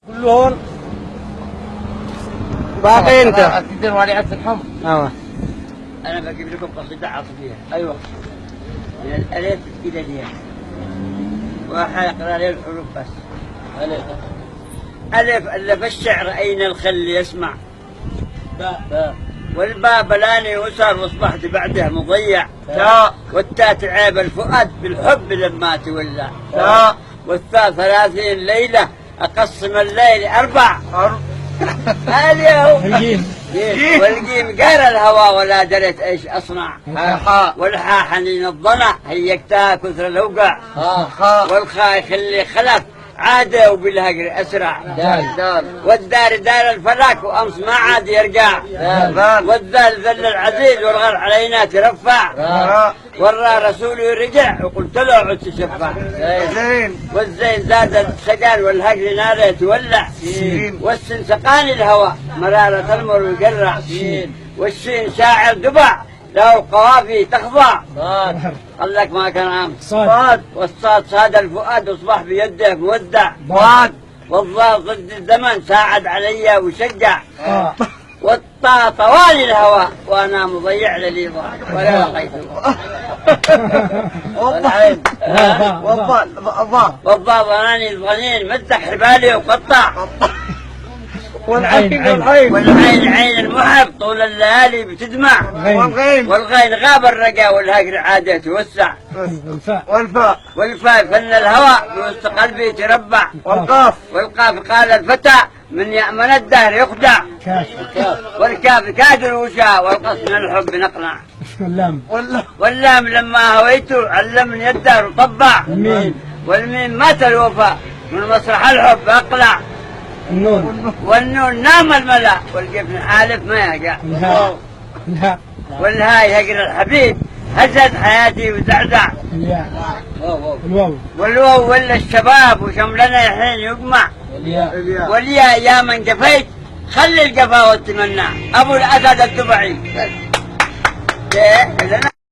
كلهم باقي انت تدير علي عدس الحمر. انا بجيب لكم قصيده عاطفيه. ايوه، من الالف الى الياء، وحاقرا لي الحروف بس. الف الف الشعر اين الخل يسمع، باء والباء بلاني وسر واصبحت بعده مضيع، تاء والتاء تعاب الفؤاد بالحب لما تولع، تاء والثاء 30 ليله اقسم الليل 4. اليوم والجيم قال الهوى ولا دريت ايش اصنع، والحاء حنين الضنع هيكتها كثر الاوقع، والخاء يخلي خلف عاده وبالهجر اسرع، والدار دار الفلاك وامس ما عاد يرجع، والذل ذل العزيز والغر علينا ترفع، والراء رسوله رجع وقلت له عد تشفع، والزين زاد السقان والهجر ناره تولع، والسن سقاني الهوى مرارة المر ويقرع، والشين شاعر دبع له القوافي تخضع. قال لك ما كان عام صاد، والصاد صاد الفؤاد اصبح بيده مودع، والضاد ضد الزمن ساعد علي وشجع، والطاء طوالي الهوى وانا مضيع لليضاع ولا لقيته. والضاد ظناني الظنين مدح حبالي وقطع، والعين عين المحب طول الليالي بتدمع، والغين غاب الرقا والهجر عاده توسع، والفاء فن الهوى بوسط قلبي تربع، والقاف قال الفتى من يأمن الدهر يخدع، والكاف كادر وشاء والقص من الحب نقنع، واللام لما هويته علمني الدهر وطبع، والميم مات الوفاء من مسرح الحب اقلع، والنون نام الملا والجفن حالف ما يقع، والهاء يقرا الحبيب هزت حياتي وزعزع، والواو ولا الشباب وشملنا الحين يجمع، والياء يا من جفيت خلي القفا والتمنع ابو الاسد الدبعي.